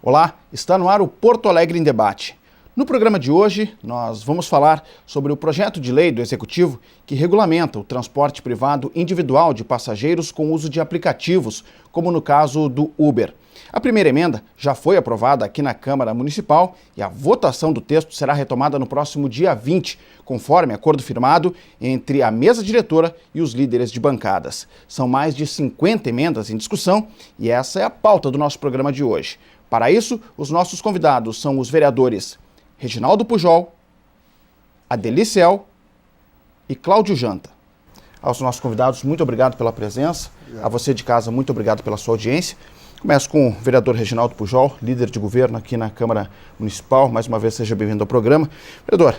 Olá, está no ar o Porto Alegre em Debate. No programa de hoje, nós vamos falar sobre o projeto de lei do Executivo que regulamenta o transporte privado individual de passageiros com uso de aplicativos, como no caso do Uber. A primeira emenda já foi aprovada aqui na Câmara Municipal e a votação do texto será retomada no próximo dia 20, conforme acordo firmado entre a mesa diretora e os líderes de bancadas. São mais de 50 emendas em discussão e essa é a pauta do nosso programa de hoje. Para isso, os nossos convidados são os vereadores Reginaldo Pujol, Adeli Cel e Cláudio Janta. Aos nossos convidados, muito obrigado pela presença. A você de casa, muito obrigado pela sua audiência. Começo com o vereador Reginaldo Pujol, líder de governo aqui na Câmara Municipal. Mais uma vez, seja bem-vindo ao programa. Vereador,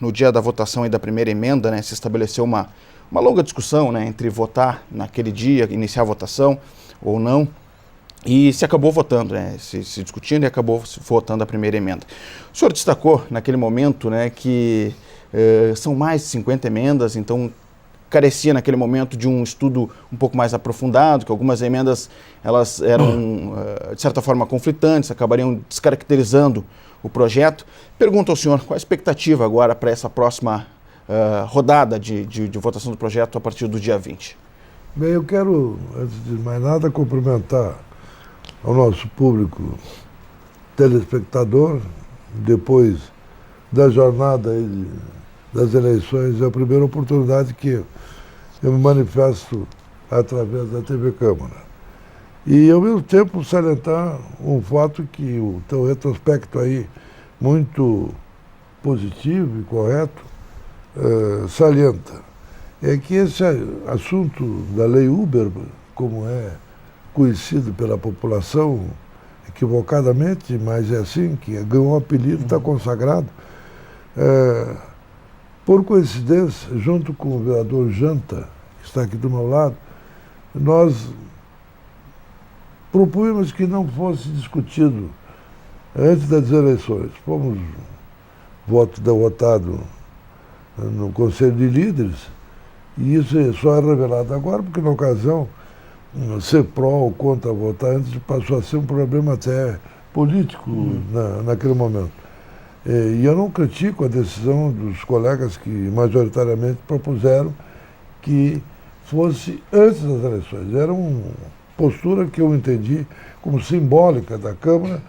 no dia da votação da primeira emenda, se estabeleceu uma longa discussão entre votar naquele dia, iniciar a votação ou não. E se acabou votando, se discutindo e acabou votando a primeira emenda. O senhor destacou naquele momento que são mais de 50 emendas, então carecia naquele momento de um estudo um pouco mais aprofundado, que algumas emendas elas eram, de certa forma, conflitantes, acabariam descaracterizando o projeto. Pergunto ao senhor, qual a expectativa agora para essa próxima rodada de votação do projeto a partir do dia 20? Bem, eu quero, antes de mais nada, cumprimentar ao nosso público telespectador. Depois da jornada das eleições, é a primeira oportunidade que eu me manifesto através da TV Câmara. E, ao mesmo tempo, salientar um fato que o teu retrospecto aí, muito positivo e correto, salienta. É que esse assunto da lei Uber, como é conhecido pela população equivocadamente, mas é assim, que ganhou um apelido, está consagrado. Por coincidência, junto com o vereador Janta, que está aqui do meu lado, nós propunhamos que não fosse discutido antes das eleições. Fomos votado no Conselho de Líderes, e isso só é revelado agora, porque na ocasião ser pró ou contra votar antes passou a ser um problema até político naquele momento. E eu não critico a decisão dos colegas que majoritariamente propuseram que fosse antes das eleições. Era uma postura que eu entendi como simbólica da Câmara,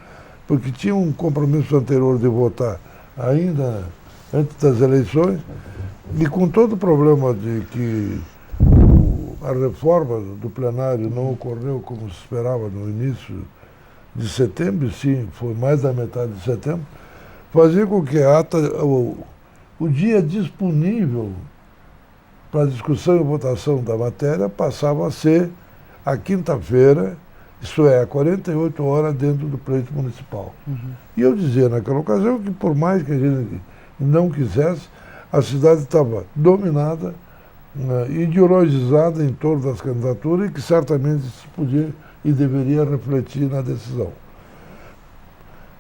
porque tinha um compromisso anterior de votar ainda antes das eleições, e com todo o problema de que a reforma do plenário não ocorreu como se esperava no início de setembro, sim, foi mais da metade de setembro, fazia com que o dia disponível para a discussão e votação da matéria passava a ser a quinta-feira, isto é, 48 horas dentro do pleito municipal. E eu dizia naquela ocasião que, por mais que a gente não quisesse, a cidade estava dominada, ideologizada em torno das candidaturas, e que certamente se podia e deveria refletir na decisão.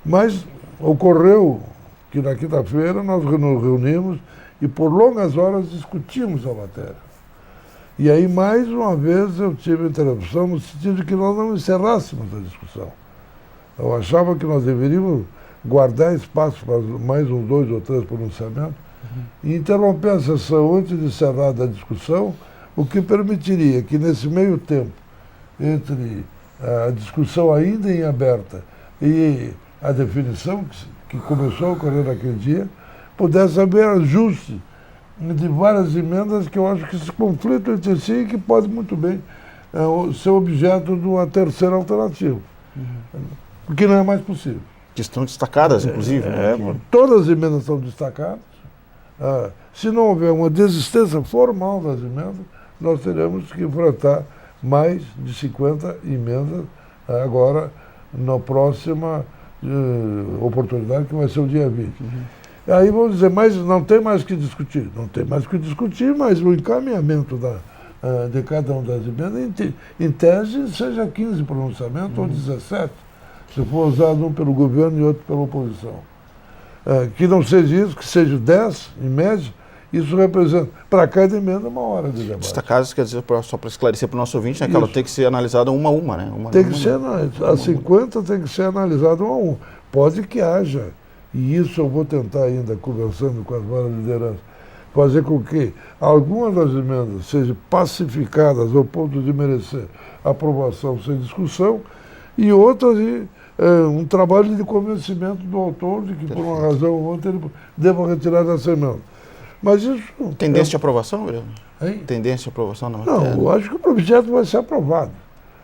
Mas ocorreu que na quinta-feira nós nos reunimos e por longas horas discutimos a matéria. E aí, mais uma vez, eu tive interrupção no sentido de que nós não encerrássemos a discussão. Eu achava que nós deveríamos guardar espaço para mais uns 2 ou 3 pronunciamentos, e interromper a sessão antes de encerrar a discussão, o que permitiria que, nesse meio tempo, entre a discussão ainda em aberta e a definição que começou a ocorrer naquele dia, pudesse haver ajuste de várias emendas que eu acho que se conflitam entre si e que pode muito bem ser objeto de uma terceira alternativa, porque não é mais possível. Que estão destacadas, inclusive. Todas as emendas estão destacadas. Se não houver uma desistência formal das emendas, nós teremos que enfrentar mais de 50 emendas agora na próxima oportunidade, que vai ser o dia 20. Aí vamos dizer, mas não tem mais o que discutir. Não tem mais o que discutir, mas o encaminhamento de cada uma das emendas, em tese, seja 15 pronunciamentos ou 17, se for usado um pelo governo e outro pela oposição. Que não seja isso, que seja 10, em média, Isso representa, para cada emenda, 1 hora de debate. Esta casa, quer dizer, só para esclarecer para o nosso ouvinte, né, que ela tem que ser analisada uma a uma, né? Tem que ser, as 50 tem que ser analisada 1 a 1. Pode que haja, e isso eu vou tentar ainda, conversando com as várias lideranças, fazer com que algumas das emendas sejam pacificadas ao ponto de merecer aprovação sem discussão, e outras um trabalho de convencimento do autor de que, por uma razão ou outra, ele deva retirar dessa emenda. Mas isso... Tendência de aprovação, vereador? Hein? Tendência de aprovação na matéria? Não, eu acho que o projeto vai ser aprovado.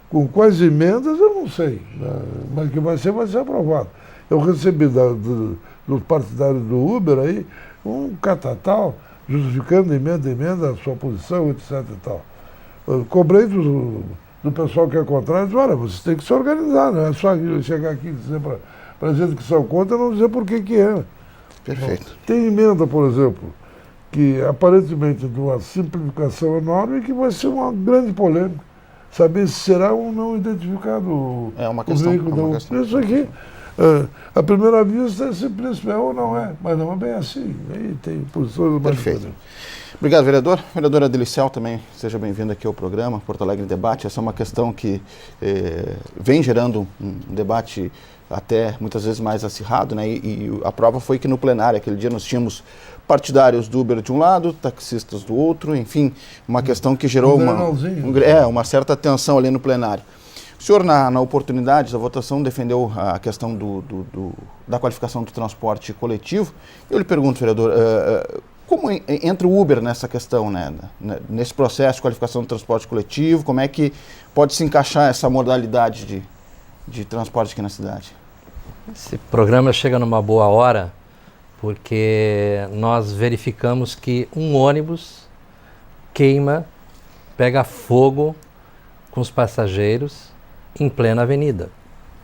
Com quais emendas, eu não sei, né? Mas que vai ser aprovado. Eu recebi dos partidários do Uber aí um catatal justificando emenda a sua posição, etc. e tal. Eu cobrei do pessoal que é contrário, disse, olha, vocês têm que se organizar, não é só chegar aqui e dizer para gente que são contra, não dizer por que é. Perfeito. Bom, tem emenda, por exemplo, que aparentemente de uma simplificação enorme e que vai ser uma grande polêmica. Saber se será ou não identificado o veículo. Isso aqui, à primeira vista, é simplesmente ou não é, mas não é bem assim. Aí tem posições mais Perfeito. Obrigado, vereador. Vereadora Delicel, também seja bem-vinda aqui ao programa Porto Alegre em Debate. Essa é uma questão que vem gerando um debate até muitas vezes mais acirrado, né? E a prova foi que no plenário, aquele dia, nós tínhamos partidários do Uber de um lado, taxistas do outro, enfim, uma questão que gerou uma certa tensão ali no plenário. O senhor, na oportunidade da votação, defendeu a questão da qualificação do transporte coletivo. Eu lhe pergunto, vereador, como entra o Uber nessa questão, né? Nesse processo de qualificação do transporte coletivo, como é que pode se encaixar essa modalidade de transporte aqui na cidade? Esse programa chega numa boa hora, porque nós verificamos que um ônibus pega fogo com os passageiros em plena avenida.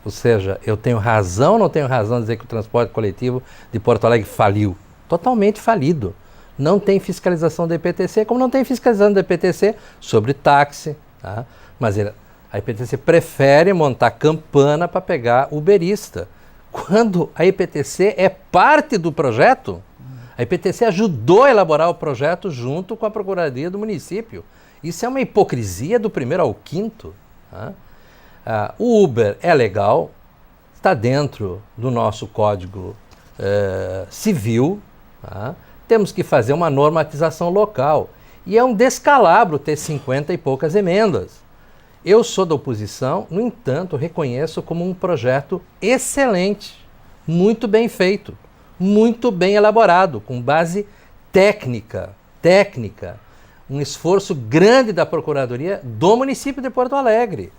Ou seja, eu tenho razão ou não tenho razão de dizer que o transporte coletivo de Porto Alegre faliu? Totalmente falido. Não tem fiscalização da IPTC, como não tem fiscalização da IPTC sobre táxi, tá? Mas a IPTC prefere montar campana para pegar uberista. Quando a IPTC é parte do projeto, a IPTC ajudou a elaborar o projeto junto com a Procuradoria do município. Isso é uma hipocrisia do primeiro ao quinto. Tá? O Uber é legal, está dentro do nosso Código Civil, tá? Temos que fazer uma normatização local. E é um descalabro ter 50 e poucas emendas. Eu sou da oposição, no entanto, reconheço como um projeto excelente, muito bem feito, muito bem elaborado, com base técnica, um esforço grande da Procuradoria do município de Porto Alegre.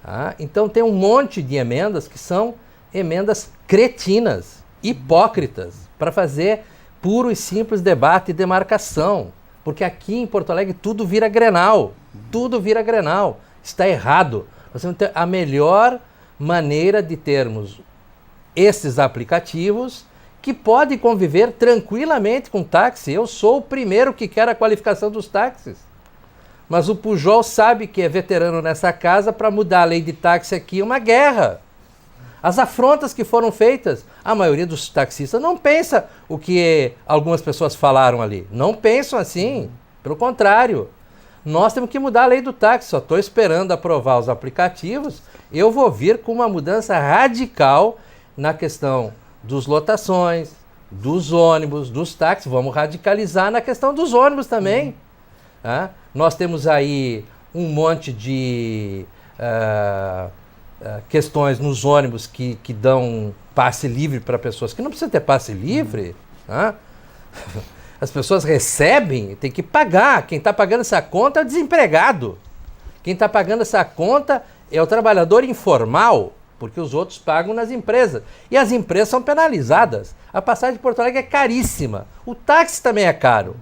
Tá? Então tem um monte de emendas que são emendas cretinas, hipócritas, para fazer puro e simples debate e demarcação, porque aqui em Porto Alegre tudo vira Grenal, está errado. Nós temos que ter a melhor maneira de termos esses aplicativos que podem conviver tranquilamente com táxi. Eu sou o primeiro que quer a qualificação dos táxis, mas o Pujol sabe que é veterano nessa casa. Para mudar a lei de táxi aqui é uma guerra. As afrontas que foram feitas, a maioria dos taxistas não pensa o que algumas pessoas falaram ali. Não pensam assim, pelo contrário. Nós temos que mudar a lei do táxi, só estou esperando aprovar os aplicativos. Eu vou vir com uma mudança radical na questão dos lotações, dos ônibus, dos táxis. Vamos radicalizar na questão dos ônibus também. Tá? Nós temos aí um monte de questões nos ônibus que dão passe livre para pessoas que não precisam ter passe livre. Tá? As pessoas recebem, tem que pagar. Quem está pagando essa conta é o desempregado. Quem está pagando essa conta é o trabalhador informal, porque os outros pagam nas empresas. E as empresas são penalizadas. A passagem de Porto Alegre é caríssima. O táxi também é caro.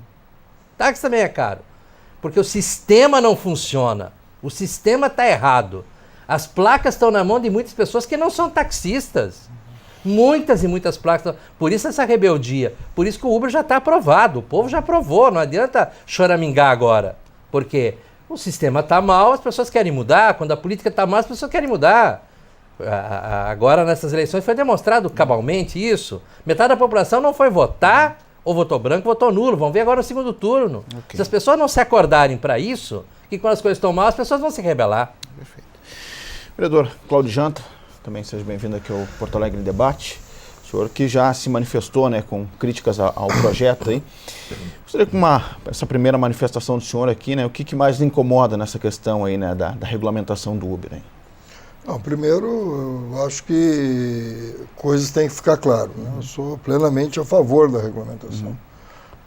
Porque o sistema não funciona. O sistema está errado. As placas estão na mão de muitas pessoas que não são taxistas. Muitas e muitas placas. Por isso essa rebeldia. Por isso que o Uber já está aprovado. O povo já aprovou. Não adianta choramingar agora. Porque o sistema está mal, as pessoas querem mudar. Quando a política está mal, as pessoas querem mudar. Agora, nessas eleições, foi demonstrado cabalmente isso. Metade da população não foi votar Ou votou branco, votou nulo. Vamos ver agora o segundo turno. Okay. Se as pessoas não se acordarem para isso, que quando as coisas estão mal, as pessoas vão se rebelar. Perfeito. Vereador Cláudio Janta, também seja bem-vindo aqui ao Porto Alegre em Debate. O senhor que já se manifestou, né, com críticas ao projeto aí. Gostaria que essa primeira manifestação do senhor aqui, né, o que mais lhe incomoda nessa questão aí, né, da regulamentação do Uber aí? Não, primeiro, eu acho que coisas têm que ficar claras. Né? Eu sou plenamente a favor da regulamentação.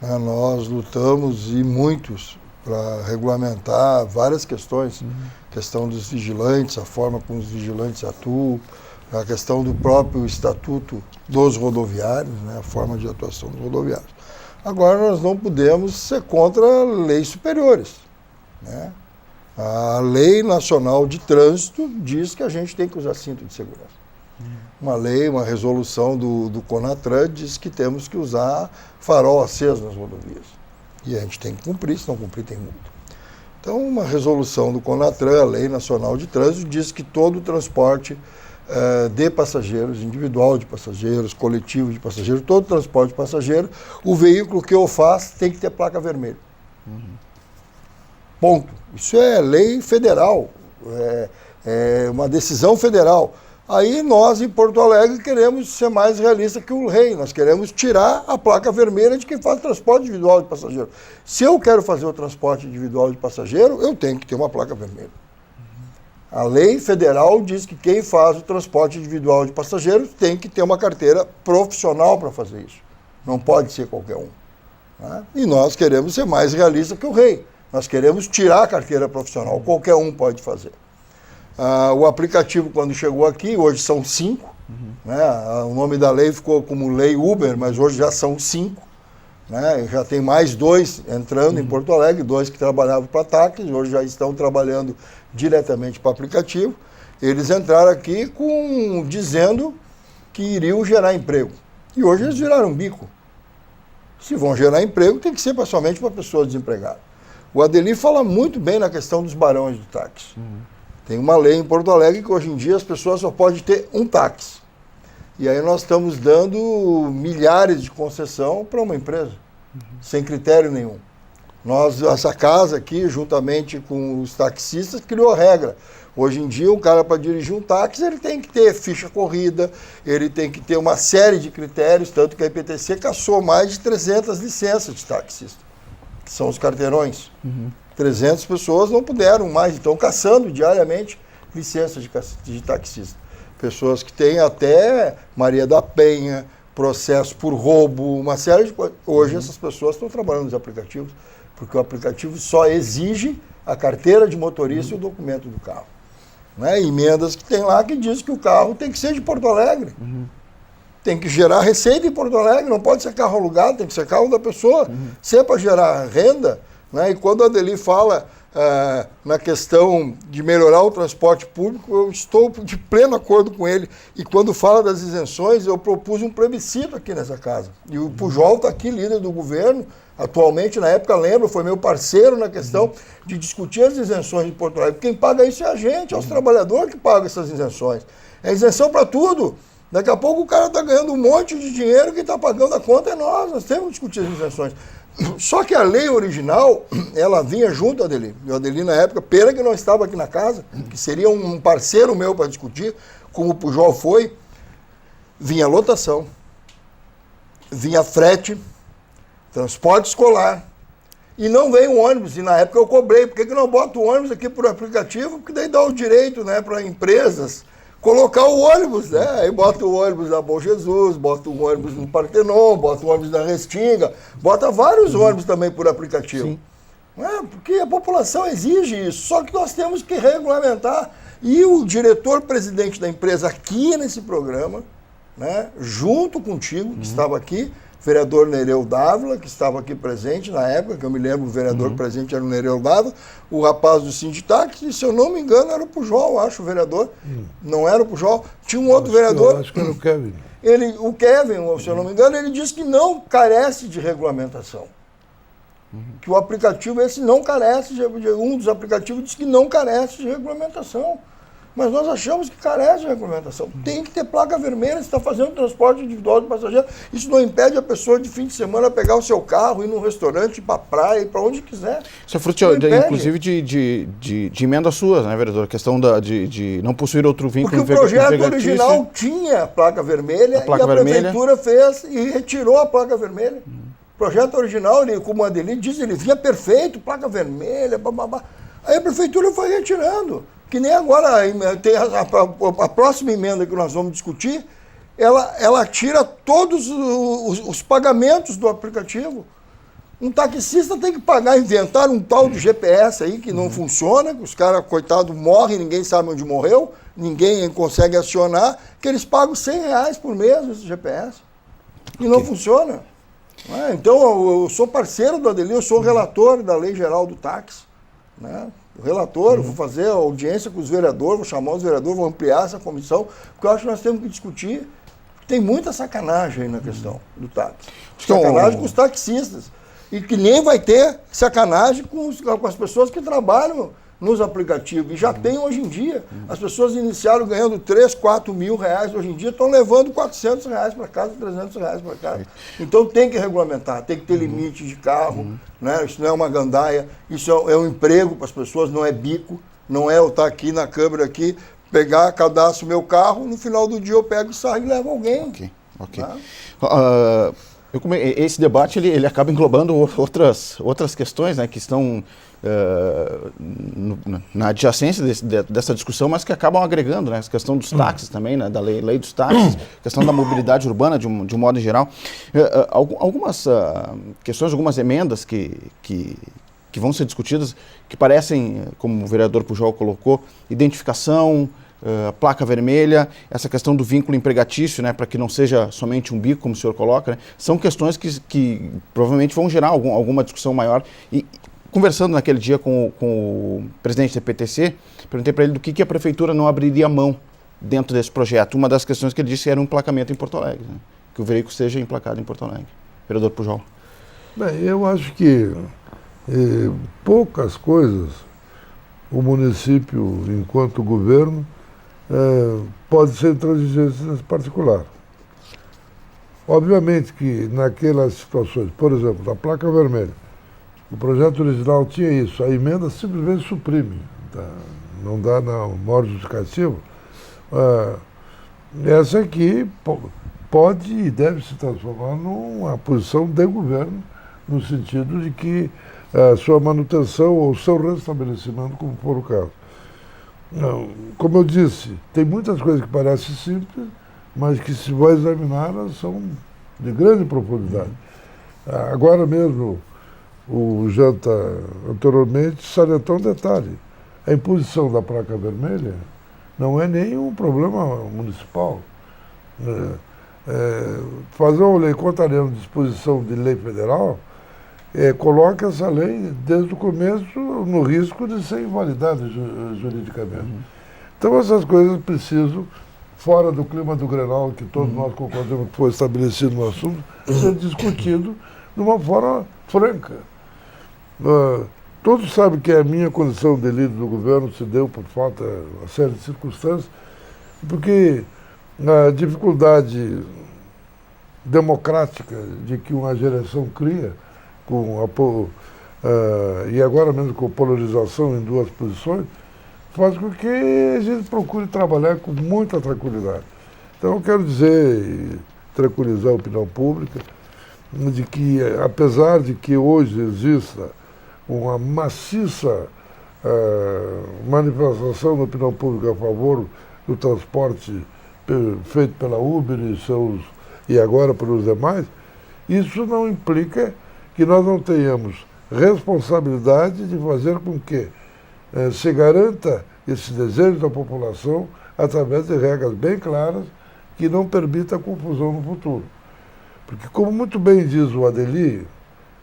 Nós lutamos e muitos para regulamentar várias questões. Questão dos vigilantes, a forma como os vigilantes atuam, a questão do próprio estatuto dos rodoviários, né? A forma de atuação dos rodoviários. Agora, nós não podemos ser contra leis superiores, né? A Lei Nacional de Trânsito diz que a gente tem que usar cinto de segurança. Uma lei, uma resolução do CONATRAN diz que temos que usar farol aceso nas rodovias. E a gente tem que cumprir, se não cumprir tem multa. Então, uma resolução do CONATRAN, a Lei Nacional de Trânsito, diz que todo o transporte de passageiros, individual de passageiros, coletivo de passageiros, todo transporte de passageiro, o veículo que o faz tem que ter placa vermelha. Ponto. Isso é lei federal, é uma decisão federal. Aí nós, em Porto Alegre, queremos ser mais realistas que o rei. Nós queremos tirar a placa vermelha de quem faz transporte individual de passageiro. Se eu quero fazer o transporte individual de passageiro, eu tenho que ter uma placa vermelha. A lei federal diz que quem faz o transporte individual de passageiros tem que ter uma carteira profissional para fazer isso. Não pode ser qualquer um. Né? E nós queremos ser mais realistas que o rei. Nós queremos tirar a carteira profissional, qualquer um pode fazer. O aplicativo, quando chegou aqui, hoje são 5, né? O nome da lei ficou como Lei Uber, mas hoje já são 5. Né? Já tem mais 2 entrando em Porto Alegre, 2 que trabalhavam para táxis, hoje já estão trabalhando diretamente para aplicativo. Eles entraram aqui dizendo que iriam gerar emprego. E hoje eles viraram bico. Se vão gerar emprego, tem que ser somente para pessoas desempregadas. O Adelir fala muito bem na questão dos barões de táxi. Tem uma lei em Porto Alegre que hoje em dia as pessoas só podem ter um táxi. E aí nós estamos dando milhares de concessão para uma empresa, sem critério nenhum. Essa casa aqui, juntamente com os taxistas, criou a regra. Hoje em dia, um cara para dirigir um táxi, ele tem que ter ficha corrida, ele tem que ter uma série de critérios, tanto que a IPTC cassou mais de 300 licenças de taxista, que são os carteirões. 300 pessoas não puderam mais, estão caçando diariamente licenças de taxista. Pessoas que têm até Maria da Penha, processo por roubo, uma série de coisas. Hoje essas pessoas estão trabalhando nos aplicativos, porque o aplicativo só exige a carteira de motorista e o documento do carro. Né? Emendas que tem lá que diz que o carro tem que ser de Porto Alegre. Tem que gerar receita em Porto Alegre, não pode ser carro alugado, tem que ser carro da pessoa. Se é para gerar renda, né? E quando a Adelir fala na questão de melhorar o transporte público, eu estou de pleno acordo com ele. E quando fala das isenções, eu propus um plebiscito aqui nessa casa. E o Pujol está aqui, líder do governo, atualmente, na época, lembro, foi meu parceiro na questão de discutir as isenções de Porto Alegre. Quem paga isso é a gente, é os trabalhadores que pagam essas isenções. É isenção para tudo. Daqui a pouco o cara está ganhando um monte de dinheiro, quem está pagando a conta é nós temos que discutir as isenções. Só que a lei original, ela vinha junto a Adelir. O Adelir, na época, pena que não estava aqui na casa, que seria um parceiro meu para discutir, como o Pujol foi, vinha lotação, vinha frete, transporte escolar, e não veio um ônibus. E na época eu cobrei, por que não bota o ônibus aqui por aplicativo? Porque daí dá o direito, né, para empresas colocar o ônibus, né? Aí bota o ônibus na Bom Jesus, bota o ônibus no Partenon, bota o ônibus na Restinga, bota vários ônibus também por aplicativo. Porque a população exige isso, só que nós temos que regulamentar. E o diretor-presidente da empresa aqui nesse programa, né, junto contigo, que estava aqui, vereador Nereu Dávila, que estava aqui presente na época, que eu me lembro, o vereador presente era o Nereu Dávila, o rapaz do Sinditax, e se eu não me engano era o Pujol, acho, o vereador. Não era o Pujol, tinha um outro vereador. Acho que era o Kevin. O Kevin, se eu não me engano, ele disse que não carece de regulamentação. Que o aplicativo esse não carece, um dos aplicativos diz que não carece de regulamentação. mas nós achamos que carece de regulamentação. Tem que ter placa vermelha se está fazendo transporte individual de passageiro. Isso não impede a pessoa de fim de semana pegar o seu carro, ir num restaurante, ir para a praia, ir para onde quiser. Isso é fruto, inclusive, de emendas suas, né, vereador? A questão de não possuir outro vínculo. Porque o projeto original tinha a placa vermelha e a prefeitura fez e retirou a placa vermelha. O projeto original, como a Adeli diz, ele vinha perfeito, placa vermelha, bababá. Aí a prefeitura foi retirando. Que nem agora tem a próxima emenda que nós vamos discutir, ela tira todos os pagamentos do aplicativo. Um taxista tem que pagar, inventar um tal de GPS aí que não funciona, que os caras, coitados, morrem, ninguém sabe onde morreu, ninguém consegue acionar, que eles pagam R$100 por mês esse GPS. E não funciona. Então, eu sou parceiro do Adelino, eu sou relator da Lei Geral do Táxi, né? O relator, vou fazer a audiência com os vereadores, vou chamar os vereadores, vou ampliar essa comissão, porque eu acho que nós temos que discutir. Tem muita sacanagem aí na questão do táxi. Sacanagem com os taxistas. E que nem vai ter sacanagem com as pessoas que trabalham nos aplicativos. E já tem hoje em dia. As pessoas iniciaram ganhando 3, 4 mil reais. Hoje em dia estão levando R$400 para casa, R$300 para casa. Então tem que regulamentar, tem que ter limite de carro. Né? Isso não é uma gandaia, isso é um emprego para as pessoas, não é bico. Não é eu estar aqui na câmera, aqui, pegar, cadastro meu carro, no final do dia eu pego e saio e levo alguém. Ok. Né? Esse debate ele acaba englobando outras questões, né, que estão na adjacência dessa discussão, mas que acabam agregando, né, a questão dos táxis também, né, da lei dos táxis, questão da mobilidade urbana de um modo geral. Algumas questões, algumas emendas que vão ser discutidas, que parecem, como o vereador Pujol colocou, identificação, placa vermelha, essa questão do vínculo empregatício, né, para que não seja somente um bico, como o senhor coloca, né, são questões que provavelmente vão gerar alguma discussão maior. E conversando naquele dia com o presidente da PTC, perguntei para ele do que a prefeitura não abriria mão dentro desse projeto. Uma das questões que ele disse era um emplacamento em Porto Alegre, né, que o veículo seja emplacado em Porto Alegre. Vereador Pujol. Bem, eu acho que poucas coisas o município, enquanto governo, pode ser intransigente nesse particular. Obviamente que naquelas situações, por exemplo, da placa vermelha, o projeto original tinha isso, a emenda simplesmente suprime, tá? Não dá maior justificativo. Essa aqui pode e deve se transformar numa posição de governo, no sentido de que a sua manutenção ou seu restabelecimento, como for o caso. Não, como eu disse, tem muitas coisas que parecem simples, mas que se vai examinar, elas são de grande profundidade. Agora mesmo, o Janta, anteriormente, salientou um detalhe. A imposição da placa vermelha não é nenhum problema municipal. Fazer uma lei contrariando disposição de lei federal coloca essa lei, desde o começo, no risco de ser invalidada juridicamente. Então, essas coisas precisam, fora do clima do Grenal, que todos nós concordamos que foi estabelecido no assunto, ser discutido de uma forma franca. Todos sabem que a minha condição de líder do governo se deu por falta de uma série de circunstâncias, porque a dificuldade democrática de que uma geração cria, e agora mesmo com polarização em duas posições, faz com que a gente procure trabalhar com muita tranquilidade. Então eu quero dizer, e tranquilizar a opinião pública, de que apesar de que hoje exista uma maciça manifestação da opinião pública a favor do transporte feito pela Uber e agora pelos demais, isso não implica que nós não tenhamos responsabilidade de fazer com que se garanta esse desejo da população através de regras bem claras que não permitam confusão no futuro. Porque, como muito bem diz o Adeli,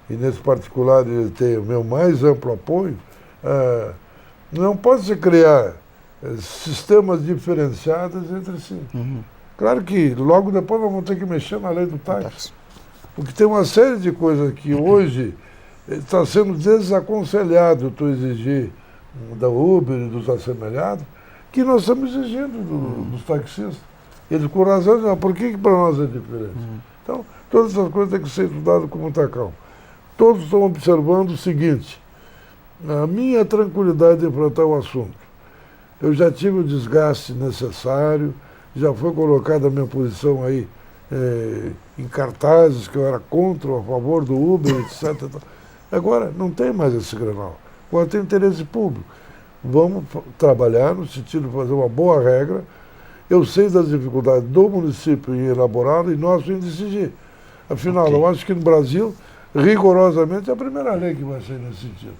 e nesse particular ele tem o meu mais amplo apoio, não pode se criar sistemas diferenciados entre si. Claro que logo depois nós vamos ter que mexer na lei do táxi. Porque tem uma série de coisas que hoje está sendo desaconselhado tu exigir da Uber e dos assemelhados, que nós estamos exigindo dos taxistas. Eles, com razão, dizem, por que para nós é diferente? Então, todas essas coisas têm que ser estudadas com muita calma. Todos estão observando o seguinte, a minha tranquilidade de enfrentar o assunto. Eu já tive o desgaste necessário, já foi colocada a minha posição aí em cartazes, que eu era contra ou a favor do Uber, etc. Agora, não tem mais esse granal. Agora tem interesse público. Vamos trabalhar no sentido de fazer uma boa regra. Eu sei das dificuldades do município em elaborar e nós em decidir. Afinal, eu acho que no Brasil, rigorosamente, é a primeira lei que vai sair nesse sentido.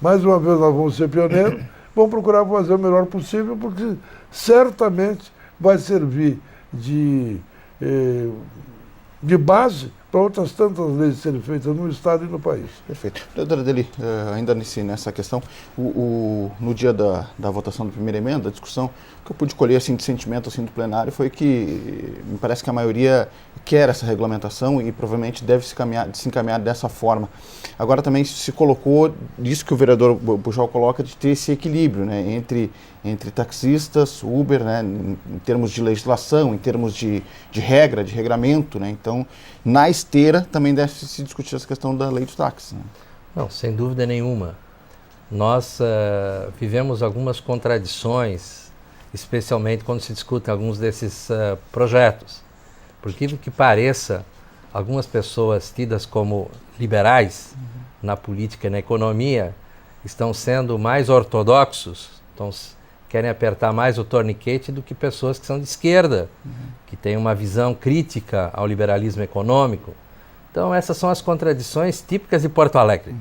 Mais uma vez, nós vamos ser pioneiros, vamos procurar fazer o melhor possível, porque certamente vai servir de base para outras tantas leis serem feitas no Estado e no país. Perfeito. Doutora Adeli, ainda nessa questão, no dia da votação da primeira emenda, da discussão, o que eu pude colher assim, de sentimento assim, do plenário foi que me parece que a maioria quer essa regulamentação e provavelmente deve se encaminhar dessa forma. Agora também se colocou, disso que o vereador Pujol coloca, de ter esse equilíbrio, né, entre taxistas, Uber, né, em termos de legislação, em termos de regra, de regramento, né, então na esteira também deve se discutir essa questão da lei dos táxis. Né? Não, sem dúvida nenhuma. Nós vivemos algumas contradições, especialmente quando se discutem alguns desses projetos. Por incrível que pareça, algumas pessoas tidas como liberais na política e na economia estão sendo mais ortodoxos, querem apertar mais o torniquete do que pessoas que são de esquerda, que têm uma visão crítica ao liberalismo econômico. Então essas são as contradições típicas de Porto Alegre.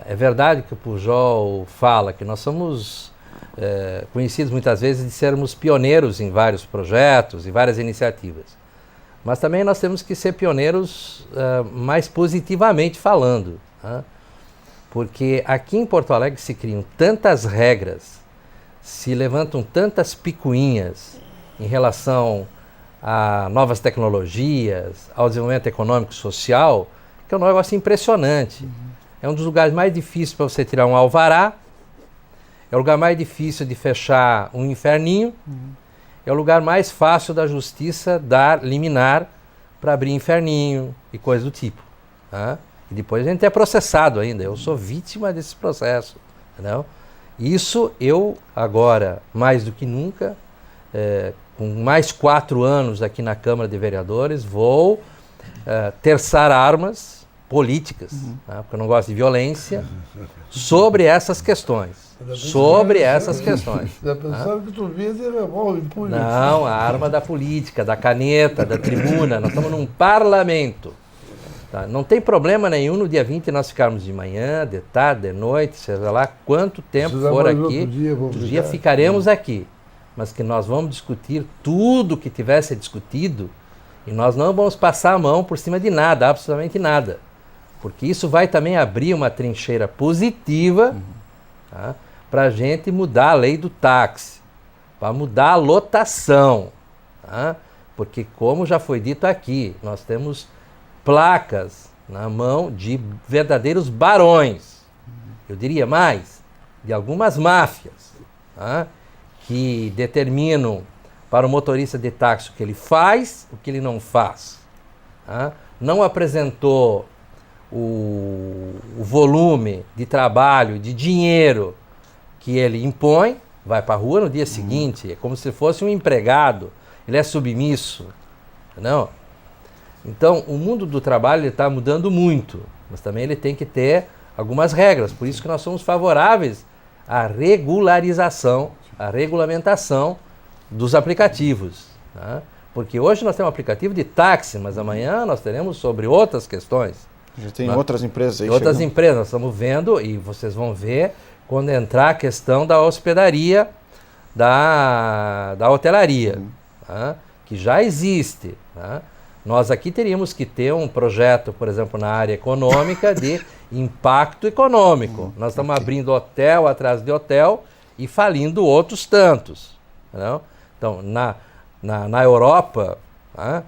É verdade que o Pujol fala que nós somos conhecidos muitas vezes de sermos pioneiros em vários projetos e várias iniciativas. Mas também nós temos que ser pioneiros mais positivamente falando. Porque aqui em Porto Alegre se criam tantas regras, se levantam tantas picuinhas em relação a novas tecnologias, ao desenvolvimento econômico e social, que é um negócio impressionante. É um dos lugares mais difíceis para você tirar um alvará, é o lugar mais difícil de fechar um inferninho, é o lugar mais fácil da justiça dar liminar para abrir inferninho e coisa do tipo. E depois a gente é processado ainda, eu sou vítima desse processo. Entendeu? Isso eu agora, mais do que nunca, com mais 4 anos aqui na Câmara de Vereadores, vou terçar armas políticas, porque eu não gosto de violência, sobre essas questões. Já pensaram que tu via de revólver, punho? Não, a arma da política, da caneta, da tribuna. Nós estamos num parlamento. Tá? Não tem problema nenhum no dia 20 nós ficarmos de manhã, de tarde, de noite, seja lá quanto tempo for aqui, outro dia ficaremos aqui. Mas que nós vamos discutir tudo que tiver ser discutido e nós não vamos passar a mão por cima de nada, absolutamente nada. Porque isso vai também abrir uma trincheira positiva, tá? Para a gente mudar a lei do táxi, para mudar a lotação. Tá? Porque, como já foi dito aqui, nós temos placas na mão de verdadeiros barões, eu diria mais, de algumas máfias, tá? Que determinam para o motorista de táxi o que ele faz, o que ele não faz. Tá? Não apresentou o volume de trabalho, de dinheiro que ele impõe, vai para a rua no dia seguinte, é como se fosse um empregado, ele é submisso, não? Então, o mundo do trabalho está mudando muito, mas também ele tem que ter algumas regras, por isso que nós somos favoráveis à regularização, à regulamentação dos aplicativos. Tá? Porque hoje nós temos um aplicativo de táxi, mas amanhã nós teremos sobre outras questões. Já tem outras empresas aí. Outras empresas, nós estamos vendo, e vocês vão ver, quando entrar a questão da hospedaria, da hotelaria, tá? Que já existe. Tá? Nós aqui teríamos que ter um projeto, por exemplo, na área econômica, de impacto econômico. Nós estamos abrindo hotel atrás de hotel e falindo outros tantos. Não? Então, na Europa, tá?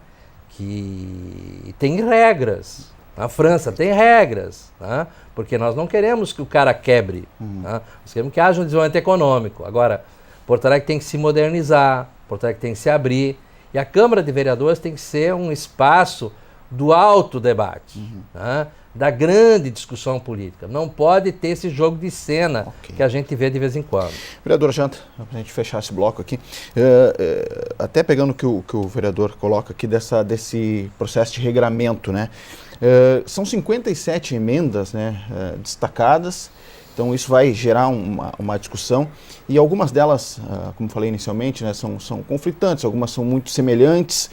Que tem regras. Na França tem regras, tá? Porque nós não queremos que o cara quebre. Tá? Nós queremos que haja um desenvolvimento econômico. Agora, Porto Alegre tem que se modernizar, Porto Alegre tem que se abrir, e a Câmara de Vereadores tem que ser um espaço do alto debate, né? Da grande discussão política. Não pode ter esse jogo de cena que a gente vê de vez em quando. Vereador Janta, para a gente fechar esse bloco aqui, até pegando o que o vereador coloca aqui desse processo de regramento, né? São 57 emendas, né, destacadas, então isso vai gerar uma discussão, e algumas delas, como falei inicialmente, né, são conflitantes, algumas são muito semelhantes.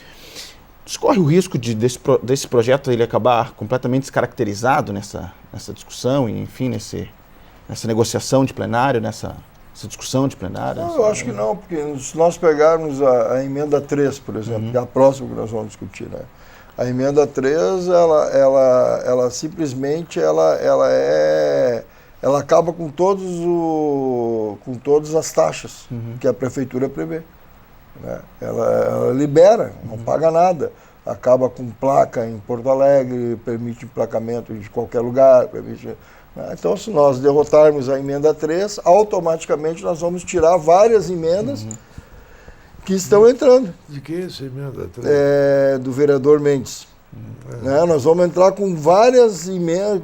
Corre o risco desse projeto ele acabar completamente descaracterizado nessa discussão e, enfim, nessa negociação de plenário, nessa discussão de plenário? Não, eu acho que não, porque se nós pegarmos a emenda 3, por exemplo, que é a próxima que nós vamos discutir, né? A emenda 3, ela simplesmente ela acaba com todas as taxas que a prefeitura prevê. Né? Ela libera, não paga nada, acaba com placa em Porto Alegre, permite emplacamento de qualquer lugar, permite, né? Então, se nós derrotarmos a emenda 3, automaticamente nós vamos tirar várias emendas que estão entrando. De que essa emenda 3? Do vereador Mendes. Né? Nós vamos entrar com várias emendas,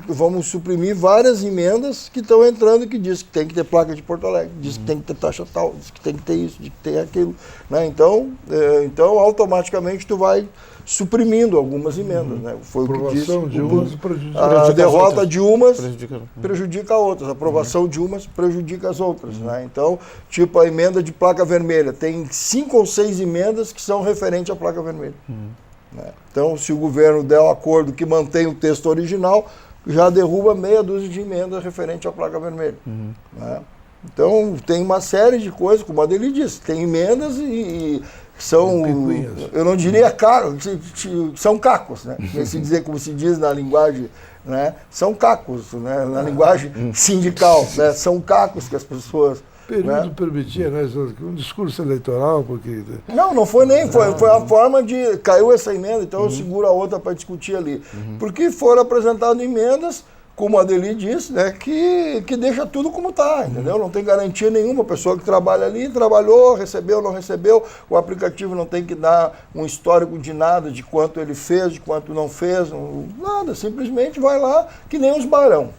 vamos suprimir várias emendas que estão entrando, que diz que tem que ter placa de Porto Alegre, diz que tem que ter taxa tal, diz que tem que ter isso, diz que tem aquilo. Né? Então, automaticamente tu vai suprimindo algumas emendas. Né? Foi o que disse. De umas A derrota de umas prejudica outras, a aprovação de umas prejudica as outras. Né? Então, tipo a emenda de placa vermelha, tem 5 ou 6 emendas que são referentes à placa vermelha. Né? Então, se o governo der o acordo que mantém o texto original, já derruba meia dúzia de emendas referente à placa vermelha. Né? Então, tem uma série de coisas, como a dele disse, tem emendas e são, eu não diria cacos, são cacos, né? Como se diz na linguagem, né? São cacos, né? Na linguagem sindical, né? São cacos que as pessoas... Período permitia, né, um discurso eleitoral, porque... Não foi nem, foi a forma de... Caiu essa emenda, então eu seguro a outra para discutir ali. Porque foram apresentadas emendas, como a Adeli disse, né, que deixa tudo como está, entendeu? Não tem garantia nenhuma, a pessoa que trabalha ali, trabalhou, recebeu, não recebeu, o aplicativo não tem que dar um histórico de nada, de quanto ele fez, de quanto não fez, nada, simplesmente vai lá, que nem os barão,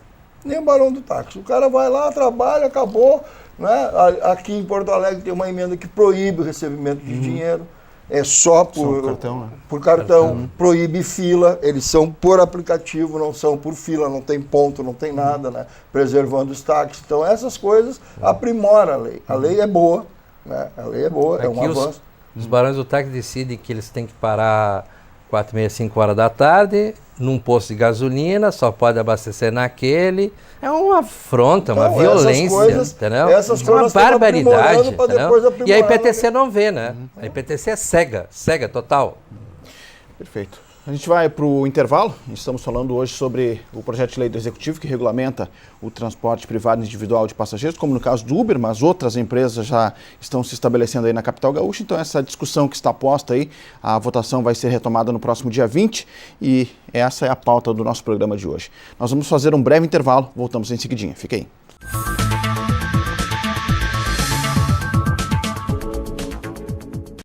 nem o barão do táxi. O cara vai lá, trabalha, acabou... Né? Aqui em Porto Alegre tem uma emenda que proíbe o recebimento de dinheiro, é só por cartão, proíbe fila, eles são por aplicativo, não são por fila, não tem ponto, não tem nada, né? Preservando os táxis. Então essas coisas aprimoram a lei é boa, né? A lei é boa, é um avanço. Os barões do táxi decidem que eles têm que parar 4h30, 5 horas da tarde, num posto de gasolina, só pode abastecer naquele. É uma afronta, uma violência, entendeu? Essas é uma barbaridade, entendeu? E a IPTC não vê, né? A IPTC é cega total. Perfeito. A gente vai para o intervalo. Estamos falando hoje sobre o projeto de lei do Executivo que regulamenta o transporte privado individual de passageiros, como no caso do Uber, mas outras empresas já estão se estabelecendo aí na capital gaúcha. Então essa discussão que está posta aí, a votação vai ser retomada no próximo dia 20 e essa é a pauta do nosso programa de hoje. Nós vamos fazer um breve intervalo, voltamos em seguidinha. Fique aí.